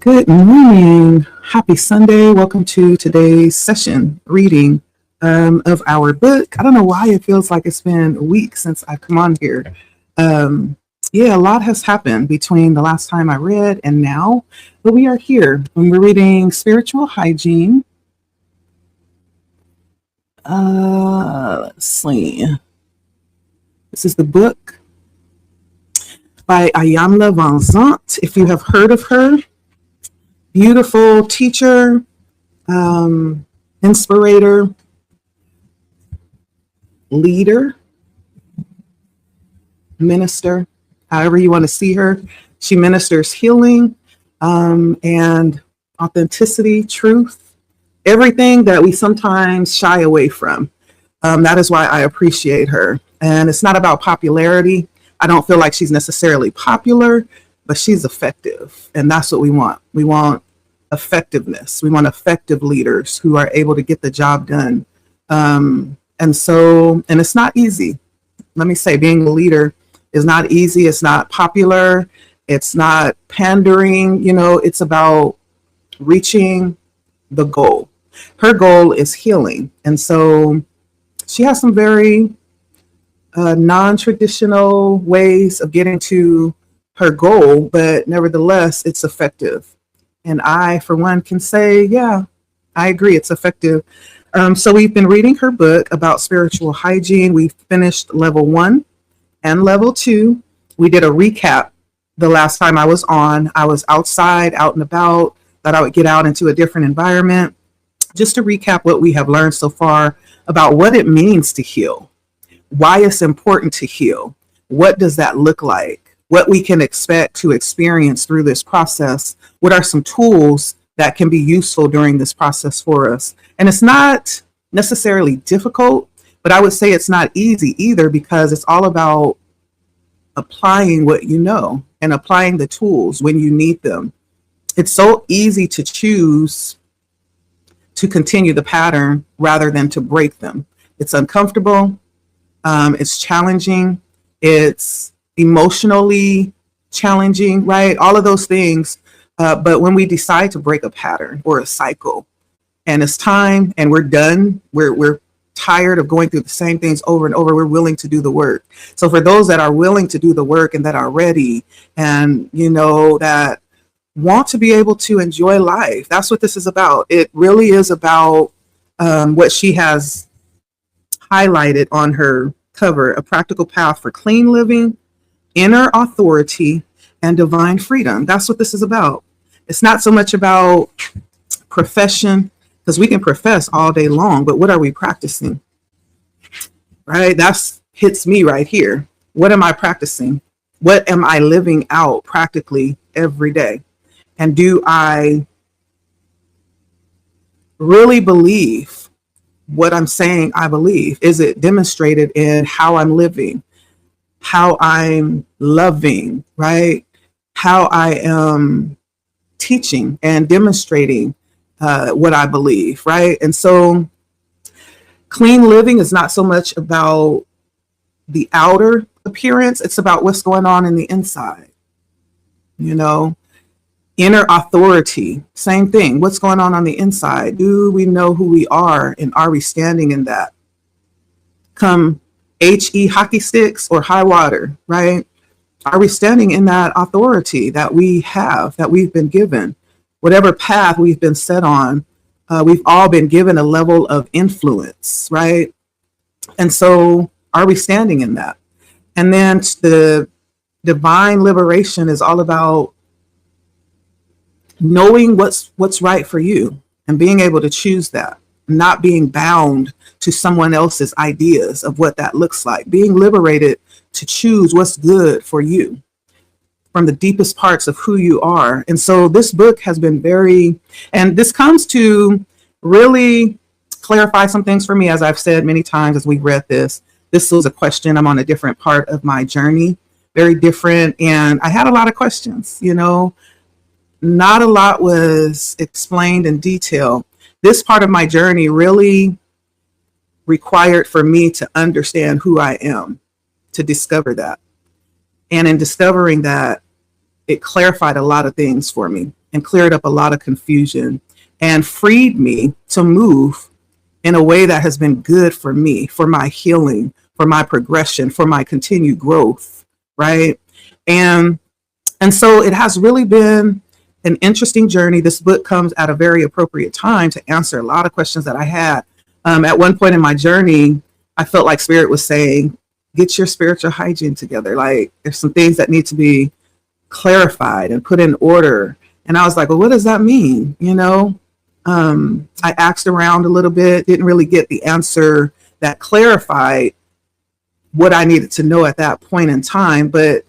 Good morning. Happy Sunday. Welcome to today's session reading of our book. I don't know why it feels like it's been a week since I've come on here. Um, yeah, a lot has happened between the last time I read and now, but we are here and we're reading Spiritual Hygiene. Let's see. This is the book by Iyanla Vanzant. If you have heard of her, beautiful teacher, inspirator, leader, minister, however you want to see her. She ministers healing and authenticity, truth, everything that we sometimes shy away from. That is why I appreciate her. And it's not about popularity. I don't feel like she's necessarily popular, but she's effective. And that's what we want. We want effectiveness. We want effective leaders who are able to get the job done. And it's not easy. Let me say, being a leader is not easy. It's not popular. It's not pandering. It's about reaching the goal. Her goal is healing. And so she has some very non-traditional ways of getting to her goal, but nevertheless, it's effective. And I, for one, can say, yeah, I agree, it's effective. So we've been reading her book about spiritual hygiene. We finished level 1 and level 2. We did a recap the last time I was on. I was outside, out and about, thought I would get out into a different environment. Just to recap what we have learned so far about what it means to heal, why it's important to heal, what does that look like, what we can expect to experience through this process, what are some tools that can be useful during this process for us. And it's not necessarily difficult, but I would say it's not easy either, because it's all about applying what you know and applying the tools when you need them. It's so easy to choose to continue the pattern rather than to break them. It's uncomfortable. It's challenging. It's emotionally challenging, right? All of those things. But when we decide to break a pattern or a cycle, and it's time and we're done, we're tired of going through the same things over and over, we're willing to do the work. So for those that are willing to do the work and that are ready and, that want to be able to enjoy life, that's what this is about. It really is about what she has highlighted on her cover: a practical path for clean living, inner authority, and divine freedom. That's what this is about. It's not so much about profession, because we can profess all day long, but what are we practicing? Right? That's hits me right here. What am I practicing? What am I living out practically every day? And do I really believe what I'm saying I believe? Is it demonstrated in how I'm living, how I'm loving, right? How I am teaching and demonstrating what I believe, right? And so clean living is not so much about the outer appearance. It's about what's going on in the inside. Inner authority, same thing. What's going on the inside? Do we know who we are, and are we standing in that? Come HE hockey sticks or high water, right? Are we standing in that authority that we have, that we've been given? Whatever path we've been set on, we've all been given a level of influence, right? And so are we standing in that? And then the divine liberation is all about knowing what's right for you and being able to choose that, not being bound to someone else's ideas of what that looks like, being liberated to choose what's good for you from the deepest parts of who you are. And so this book has been and this comes to really clarify some things for me. As I've said many times as we read this was a question. I'm on a different part of my journey, very different. And I had a lot of questions, not a lot was explained in detail. This part of my journey really required for me to understand who I am, to discover that. And in discovering that, it clarified a lot of things for me. and cleared up a lot of confusion and freed me to move in a way that has been good for me, for my healing, for my progression, for my continued growth, right? And so it has really been an interesting journey. This book comes at a very appropriate time to answer a lot of questions that I had. At one point in my journey, I felt like Spirit was saying, get your spiritual hygiene together. Like, there's some things that need to be clarified and put in order. And I was like, well, what does that mean? You know, I asked around a little bit, didn't really get the answer that clarified what I needed to know at that point in time. But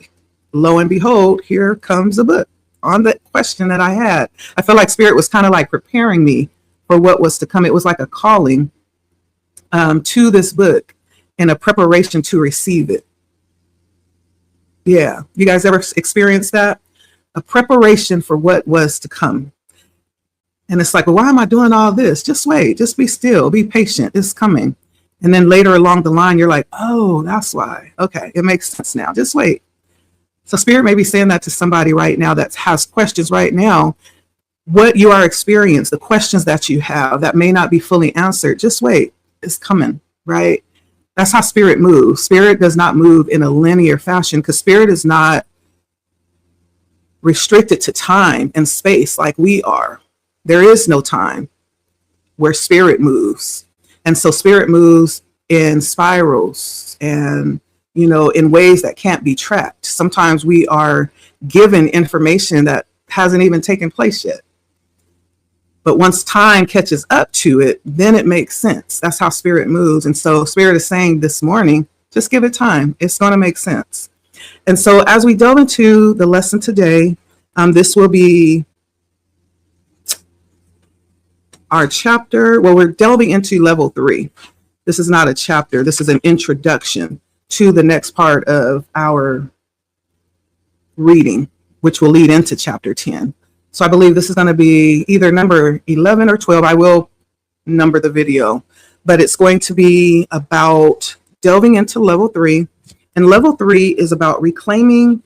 lo and behold, here comes a book on the question that I had. I felt like Spirit was kind of like preparing me for what was to come. It was like a calling to this book and a preparation to receive it. Yeah. You guys ever experienced that? A preparation for what was to come. And it's like, well, why am I doing all this? Just wait, just be still, be patient. It's coming. And then later along the line, you're like, oh, that's why. Okay, it makes sense now. Just wait. So Spirit may be saying that to somebody right now that has questions right now. What you are experiencing, the questions that you have that may not be fully answered, just wait. It's coming, right? That's how Spirit moves. Spirit does not move in a linear fashion because Spirit is not restricted to time and space like we are. There is no time where Spirit moves. And so Spirit moves in spirals and, you know, in ways that can't be tracked. Sometimes we are given information that hasn't even taken place yet. But once time catches up to it, then it makes sense. That's how Spirit moves. And so Spirit is saying this morning, just give it time. It's going to make sense. And so as we delve into the lesson today, this will be our chapter. Well, we're delving into level 3. This is not a chapter. This is an introduction to the next part of our reading, which will lead into chapter 10. So I believe this is going to be either number 11 or 12. I will number the video, but it's going to be about delving into level 3. And level 3 is about reclaiming.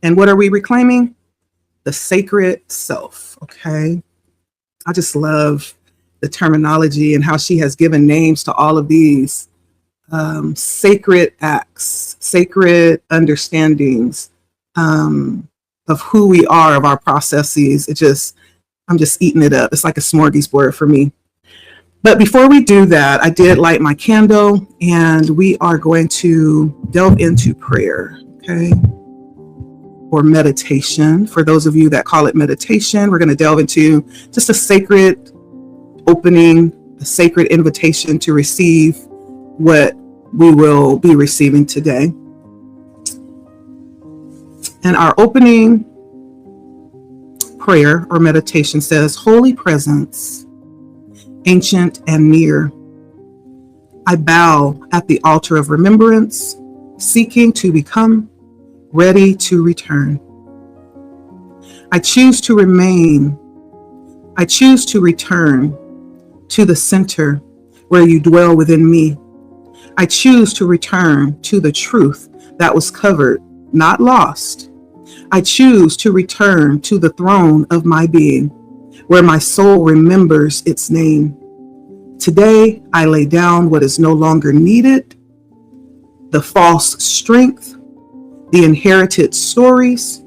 And what are we reclaiming? The sacred self. Okay. I just love the terminology and how she has given names to all of these sacred acts, sacred understandings of who we are, of our processes. I'm just eating it up. It's like a smorgasbord for me. But before we do that, I did light my candle and we are going to delve into prayer, okay? Or meditation. For those of you that call it meditation, we're going to delve into just a sacred opening, a sacred invitation to receive what we will be receiving today. And our opening prayer or meditation says, Holy Presence, ancient and near, I bow at the altar of remembrance, seeking to become ready to return. I choose to remain. I choose to return to the center where you dwell within me. I choose to return to the truth that was covered, not lost. I choose to return to the throne of my being, where my soul remembers its name. Today, I lay down what is no longer needed, the false strength, the inherited stories,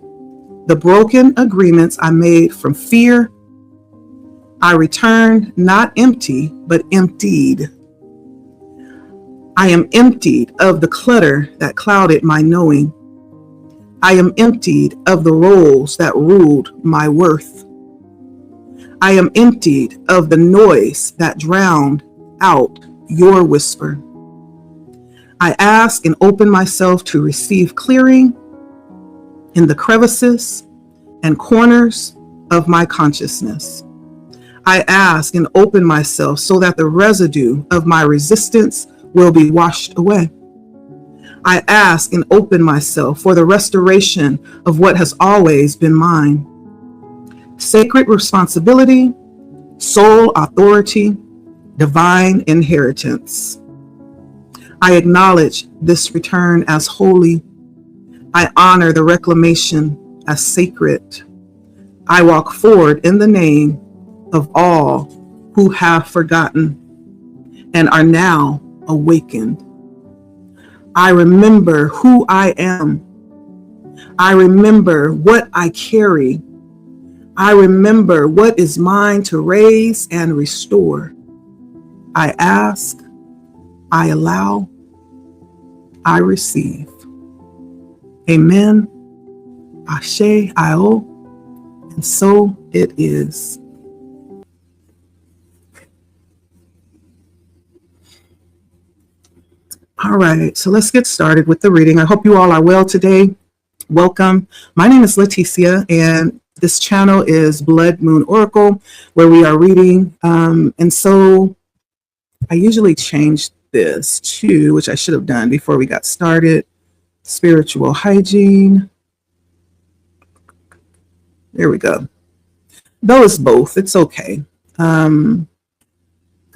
the broken agreements I made from fear. I return not empty, but emptied. I am emptied of the clutter that clouded my knowing. I am emptied of the roles that ruled my worth. I am emptied of the noise that drowned out your whisper. I ask and open myself to receive clearing in the crevices and corners of my consciousness. I ask and open myself so that the residue of my resistance will be washed away. I ask and open myself for the restoration of what has always been mine. Sacred responsibility, soul authority, divine inheritance. I acknowledge this return as holy. I honor the reclamation as sacred. I walk forward in the name of all who have forgotten and are now awakened. I remember who I am. I remember what I carry. I remember what is mine to raise and restore. I ask, I allow, I receive. Amen. Ashe, Io, and so it is. All right, so let's get started with the reading. I hope you all are well today. Welcome. My name is Leticia, and this channel is Blood Moon Oracle, where we are reading. And so I usually change this to, which I should have done before we got started, spiritual hygiene. There we go. Though it's both, it's okay. Because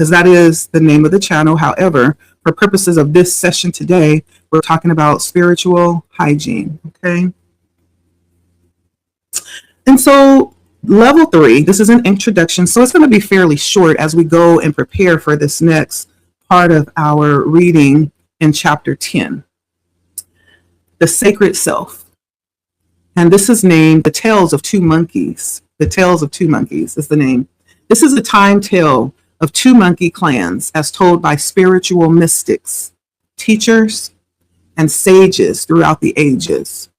that is the name of the channel. However, for purposes of this session today, we're talking about spiritual hygiene, okay? And so level 3, this is an introduction, so it's going to be fairly short as we go and prepare for this next part of our reading in chapter 10. The Sacred Self. And this is named The Tales of Two Monkeys. The Tales of Two Monkeys is the name. This is a time tale of two monkey clans as told by spiritual mystics, teachers, and sages throughout the ages.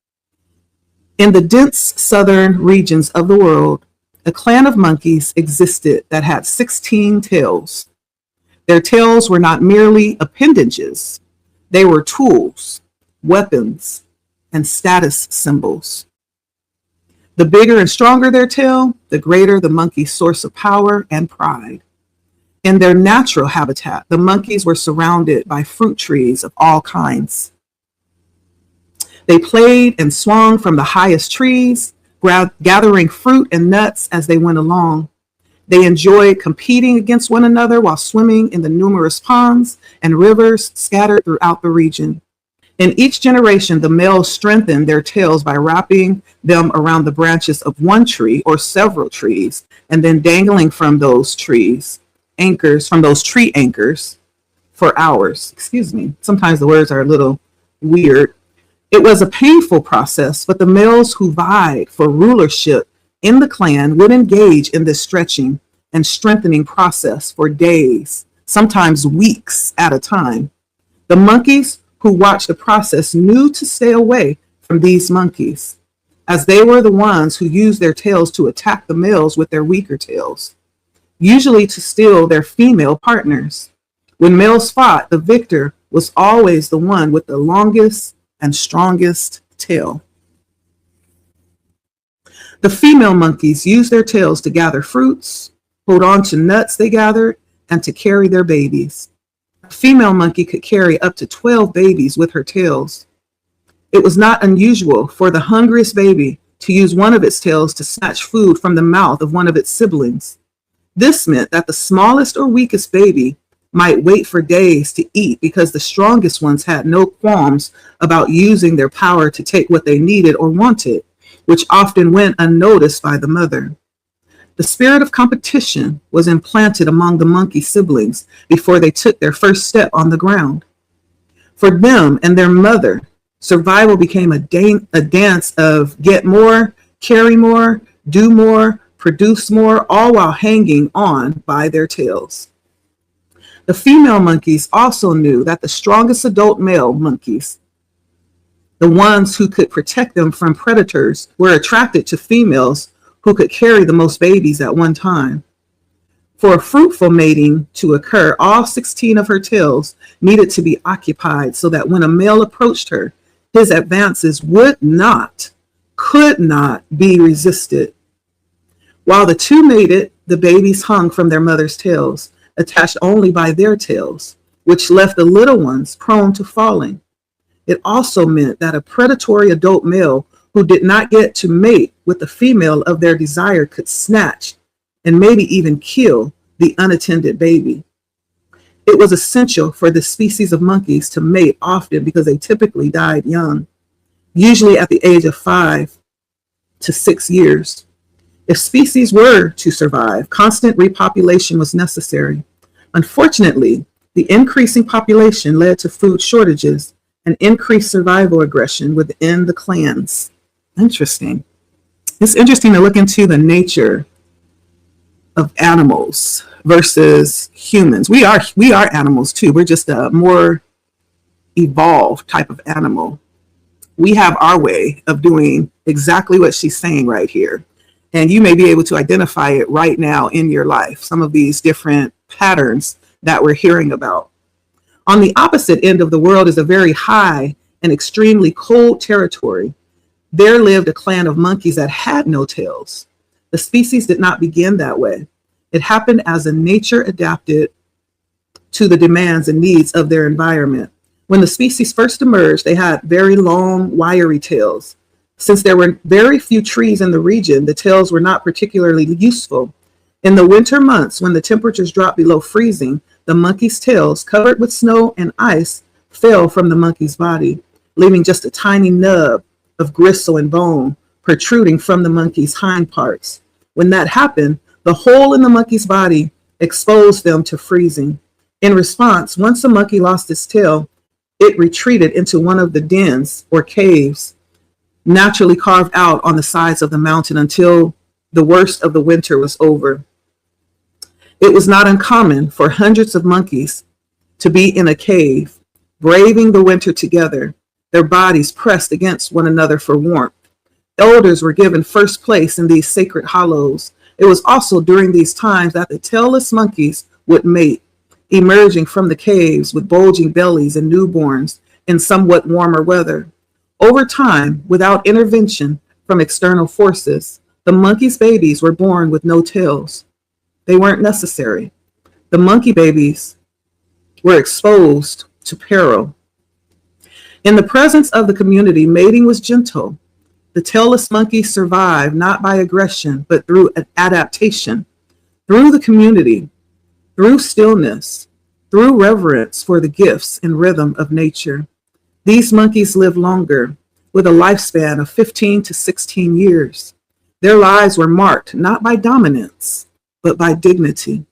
In the dense southern regions of the world, a clan of monkeys existed that had 16 tails. Their tails were not merely appendages, they were tools, weapons, and status symbols. The bigger and stronger their tail, the greater the monkey's source of power and pride. In their natural habitat, the monkeys were surrounded by fruit trees of all kinds. They played and swung from the highest trees, gathering fruit and nuts as they went along. They enjoyed competing against one another while swimming in the numerous ponds and rivers scattered throughout the region. In each generation, the males strengthened their tails by wrapping them around the branches of one tree or several trees, and then dangling from those tree anchors for hours. Excuse me. Sometimes the words are a little weird. It was a painful process, but the males who vied for rulership in the clan would engage in this stretching and strengthening process for days, sometimes weeks at a time. The monkeys who watched the process knew to stay away from these monkeys, as they were the ones who used their tails to attack the males with their weaker tails, usually to steal their female partners. When males fought, the victor was always the one with the longest and strongest tail. The female monkeys used their tails to gather fruits, hold on to nuts they gathered, and to carry their babies. A female monkey could carry up to 12 babies with her tails. It was not unusual for the hungriest baby to use one of its tails to snatch food from the mouth of one of its siblings. This meant that the smallest or weakest baby might wait for days to eat because the strongest ones had no qualms about using their power to take what they needed or wanted, which often went unnoticed by the mother. The spirit of competition was implanted among the monkey siblings before they took their first step on the ground. For them and their mother, survival became a dance of get more, carry more, do more, produce more, all while hanging on by their tails. The female monkeys also knew that the strongest adult male monkeys, the ones who could protect them from predators, were attracted to females who could carry the most babies at one time. For a fruitful mating to occur, all 16 of her tails needed to be occupied so that when a male approached her, his advances could not be resisted. While the two mated, the babies hung from their mother's tails, attached only by their tails, which left the little ones prone to falling. It also meant that a predatory adult male who did not get to mate with the female of their desire could snatch and maybe even kill the unattended baby. It was essential for this species of monkeys to mate often because they typically died young, usually at the age of 5 to 6 years. If species were to survive, constant repopulation was necessary. Unfortunately, the increasing population led to food shortages and increased survival aggression within the clans. Interesting. It's interesting to look into the nature of animals versus humans. We are animals too. We're just a more evolved type of animal. We have our way of doing exactly what she's saying right here. And you may be able to identify it right now in your life, some of these different patterns that we're hearing about. On the opposite end of the world is a very high and extremely cold territory. There lived a clan of monkeys that had no tails. The species did not begin that way. It happened as a nature adapted to the demands and needs of their environment. When the species first emerged, they had very long, wiry tails. Since there were very few trees in the region, the tails were not particularly useful. In the winter months, when the temperatures dropped below freezing, the monkey's tails, covered with snow and ice, fell from the monkey's body, leaving just a tiny nub of gristle and bone protruding from the monkey's hind parts. When that happened, the hole in the monkey's body exposed them to freezing. In response, once the monkey lost its tail, it retreated into one of the dens or caves naturally carved out on the sides of the mountain until the worst of the winter was over. It was not uncommon for hundreds of monkeys to be in a cave, braving the winter together, their bodies pressed against one another for warmth. Elders were given first place in these sacred hollows. It was also during these times that the tailless monkeys would mate, emerging from the caves with bulging bellies and newborns in somewhat warmer weather. Over time, without intervention from external forces, the monkeys' babies were born with no tails. They weren't necessary. The monkey babies were exposed to peril. In the presence of the community, mating was gentle. The tailless monkeys survived not by aggression, but through adaptation, through the community, through stillness, through reverence for the gifts and rhythm of nature. These monkeys live longer, with a lifespan of 15 to 16 years. Their lives were marked not by dominance, but by dignity.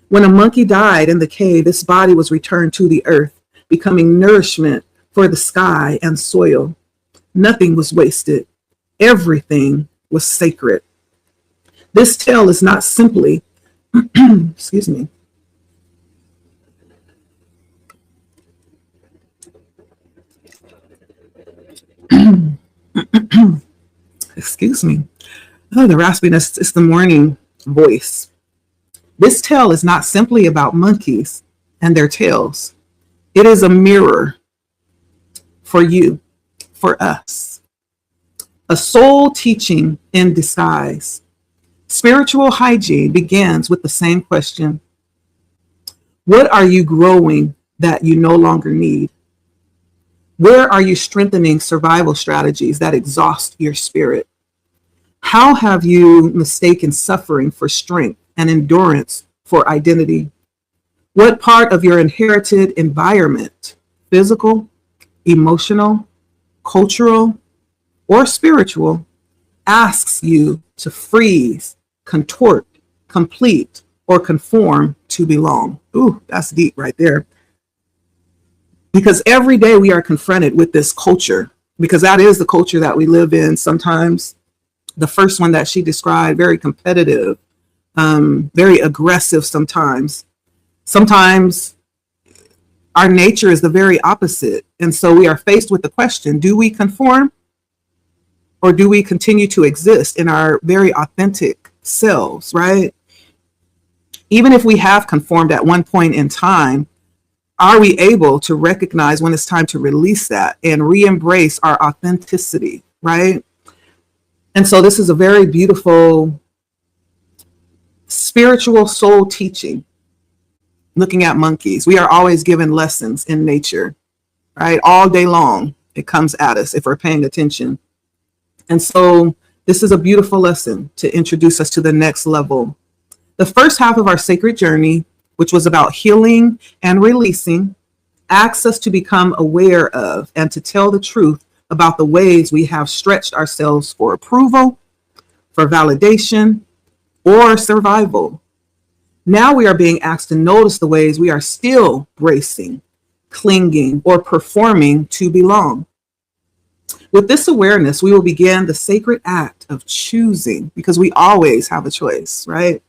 When a monkey died in the cave, its body was returned to the earth, becoming nourishment for the sky and soil. Nothing was wasted. Everything was sacred. This tale is not simply, excuse me, excuse me. Oh, the raspiness is the morning voice. This tale is not simply about monkeys and their tails. It is a mirror for you, for us. A soul teaching in disguise. Spiritual hygiene begins with the same question. What are you growing that you no longer need? Where are you strengthening survival strategies that exhaust your spirit? How have you mistaken suffering for strength and endurance for identity? What part of your inherited environment, physical, emotional, cultural, or spiritual, asks you to freeze, contort, complete, or conform to belong? Ooh, that's deep right there. Because every day we are confronted with this culture, because that is the culture that we live in. Sometimes the first one that she described, very competitive, very aggressive sometimes. Sometimes our nature is the very opposite. And so we are faced with the question, do we conform or do we continue to exist in our very authentic selves, right? Even if we have conformed at one point in time, are we able to recognize when it's time to release that and re-embrace our authenticity, right? And so this is a very beautiful spiritual soul teaching, looking at monkeys. We are always given lessons in nature, right? All day long, it comes at us if we're paying attention. And so this is a beautiful lesson to introduce us to the next level. The first half of our sacred journey, which was about healing and releasing, asks us to become aware of and to tell the truth about the ways we have stretched ourselves for approval, for validation, or survival. Now we are being asked to notice the ways we are still bracing, clinging, or performing to belong. With this awareness, we will begin the sacred act of choosing, because we always have a choice, right?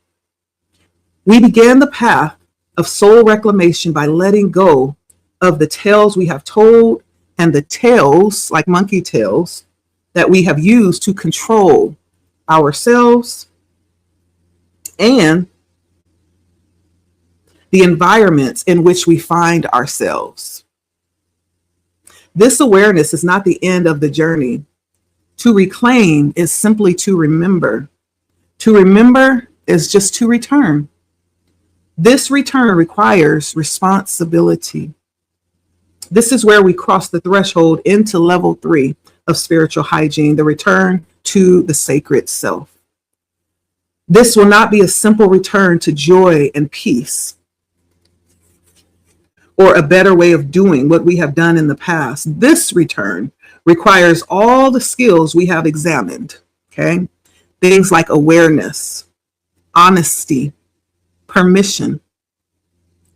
We begin the path of soul reclamation by letting go of the tales we have told and the tails, like monkey tails, that we have used to control ourselves and the environments in which we find ourselves. This awareness is not the end of the journey. To reclaim is simply to remember. To remember is just to return. This return requires responsibility. This is where we cross the threshold into level 3 of spiritual hygiene, the return to the sacred self. This will not be a simple return to joy and peace, or a better way of doing what we have done in the past. This return requires all the skills we have examined, okay? Things like awareness, honesty, permission,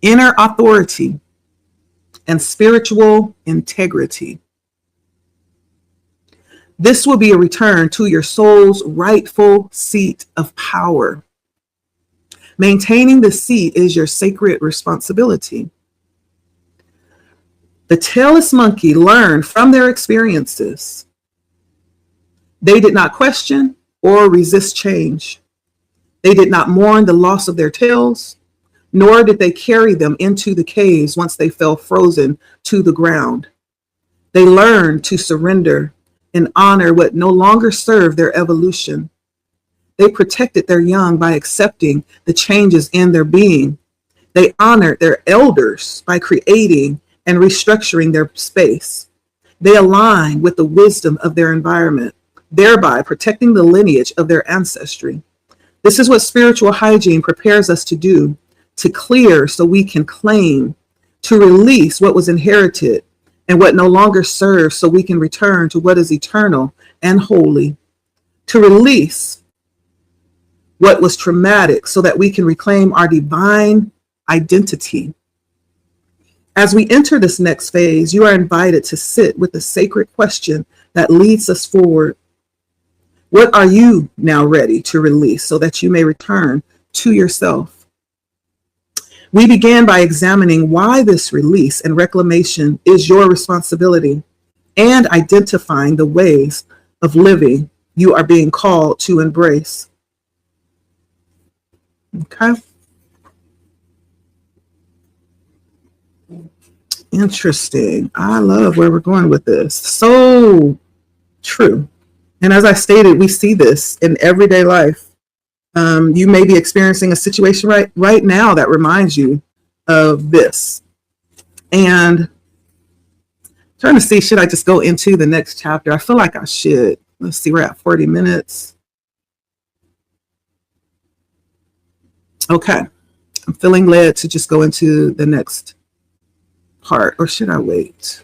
inner authority, and spiritual integrity. This will be a return to your soul's rightful seat of power. Maintaining the seat is your sacred responsibility. The tailless monkey learned from their experiences. They did not question or resist change. They did not mourn the loss of their tails, nor did they carry them into the caves once they fell frozen to the ground. They learned to surrender and honor what no longer served their evolution. They protected their young by accepting the changes in their being. They honored their elders by creating and restructuring their space. They aligned with the wisdom of their environment, thereby protecting the lineage of their ancestry. This is what spiritual hygiene prepares us to do, to clear so we can claim, to release what was inherited and what no longer serves so we can return to what is eternal and holy, to release what was traumatic so that we can reclaim our divine identity. As we enter this next phase, you are invited to sit with the sacred question that leads us forward. What are you now ready to release so that you may return to yourself? We began by examining why this release and reclamation is your responsibility and identifying the ways of living you are being called to embrace. Okay. Interesting. I love where we're going with this. So true. And as I stated, we see this in everyday life. You may be experiencing a situation right now that reminds you of this. And trying to see, should I just go into the next chapter? I feel like I should. Let's see, we're at 40 minutes. Okay. I'm feeling led to just go into the next part, or should I wait?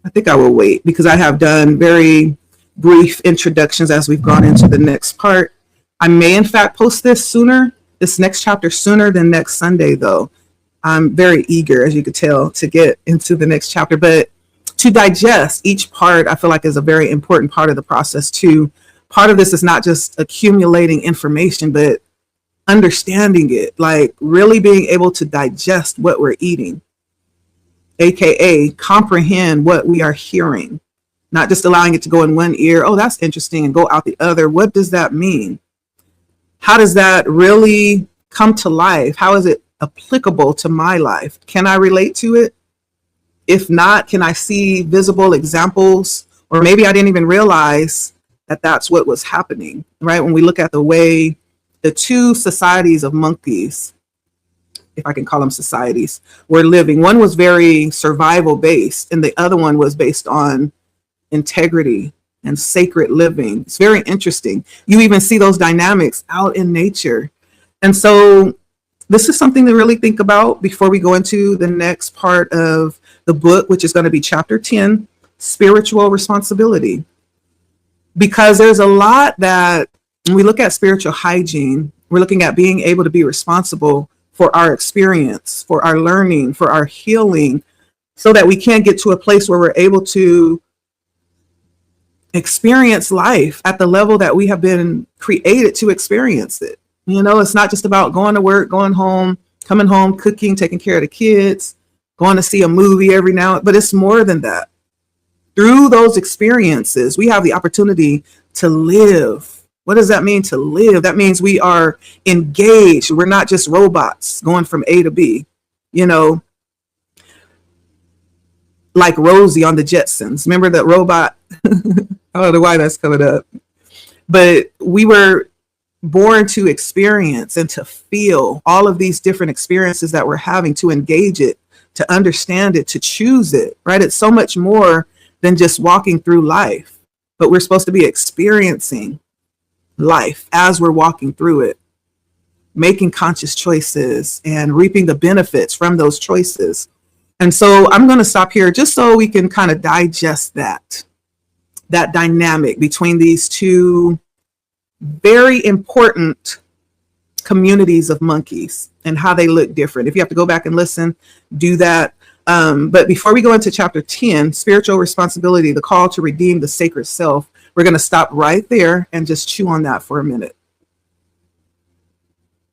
I think I will wait because I have done very brief introductions as we've gone into the next part. I may in fact post this next chapter sooner than next Sunday though. I'm very eager, as you could tell, to get into the next chapter, but to digest each part, I feel like is a very important part of the process too. Part of this is not just accumulating information, but understanding it, like really being able to digest what we're eating, AKA comprehend what we are hearing, not just allowing it to go in one ear. Oh, that's interesting, and go out the other. What does that mean? How does that really come to life? How is it applicable to my life? Can I relate to it? If not, can I see visible examples? Or maybe I didn't even realize that that's what was happening, right? When we look at the way the two societies of monkeys, if I can call them societies, were living. One was very survival based, and the other one was based on integrity and sacred living. It's very interesting. You even see those dynamics out in nature. And so this is something to really think about before we go into the next part of the book, which is going to be chapter 10, spiritual responsibility. because there's a lot that when we look at spiritual hygiene, we're looking at being able to be responsible for our experience, for our learning, for our healing, so that we can get to a place where we're able to experience life at the level that we have been created to experience it. It's not just about going to work, going home, coming home, cooking, taking care of the kids, going to see a movie every now, but it's more than that. Through those experiences, we have the opportunity to live. What does that mean, to live? That means we are engaged. We're not just robots going from A to B, like Rosie on the Jetsons. Remember that robot? I don't know why that's coming up. But we were born to experience and to feel all of these different experiences that we're having, to engage it, to understand it, to choose it, right? It's so much more than just walking through life, but we're supposed to be experiencing life as we're walking through it, making conscious choices and reaping the benefits from those choices. And so I'm going to stop here just so we can kind of digest that dynamic between these two very important communities of monkeys and how they look different. If you have to go back and listen, do that. But before we go into chapter 10, spiritual responsibility, the call to redeem the sacred self, we're going to stop right there and just chew on that for a minute.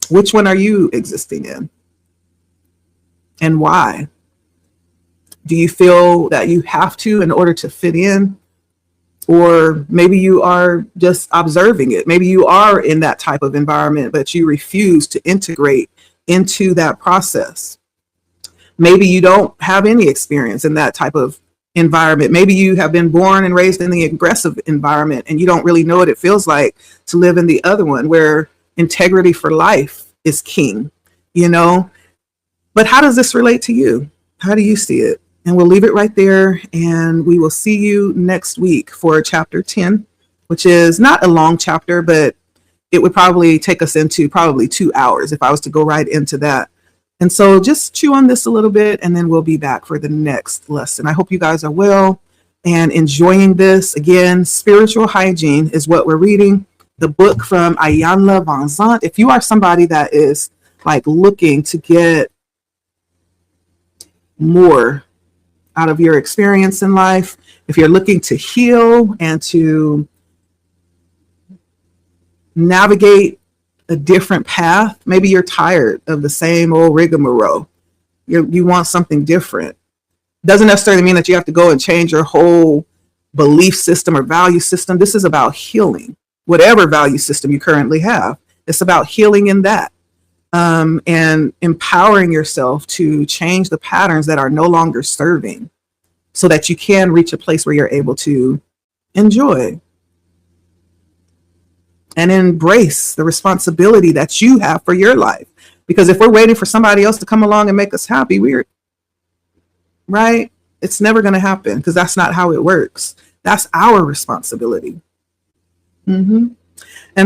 Which one are you existing in? And why? Do you feel that you have to in order to fit in? Or maybe you are just observing it. Maybe you are in that type of environment, but you refuse to integrate into that process. Maybe you don't have any experience in that type of environment. Maybe you have been born and raised in the aggressive environment and you don't really know what it feels like to live in the other one where integrity for life is king, But how does this relate to you? How do you see it? And we'll leave it right there, and we will see you next week for chapter 10, which is not a long chapter, but it would probably take us into probably 2 hours if I was to go right into that. And so just chew on this a little bit, and then we'll be back for the next lesson. I hope you guys are well and enjoying this. Again, Spiritual Hygiene is what we're reading, the book from Iyanla Vanzant. If you are somebody that is like looking to get more out of your experience in life, if you're looking to heal and to navigate a different path, maybe you're tired of the same old rigmarole. You want something different. Doesn't necessarily mean that you have to go and change your whole belief system or value system. This is about healing, whatever value system you currently have. It's about healing in that. And empowering yourself to change the patterns that are no longer serving so that you can reach a place where you're able to enjoy and embrace the responsibility that you have for your life. Because if we're waiting for somebody else to come along and make us happy, right? It's never going to happen because that's not how it works. That's our responsibility. And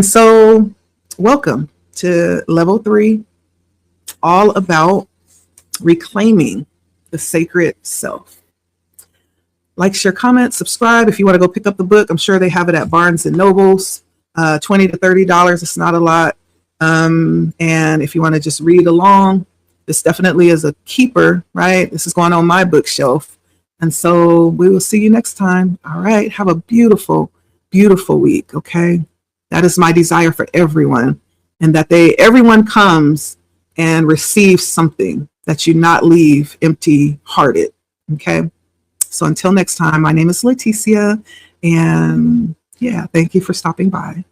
so welcome to level 3, all about reclaiming the sacred self. Like, share, comment, subscribe. If you want to go pick up the book, I'm sure they have it at Barnes and Nobles, $20 to $30. It's not a lot. And if you want to just read along, this definitely is a keeper, right? This is going on my bookshelf. And so we will see you next time. All right. Have a beautiful, beautiful week. Okay. That is my desire for everyone, and that everyone comes and receives something, that you not leave empty hearted. Okay. So until next time, my name is Leticia, and thank you for stopping by.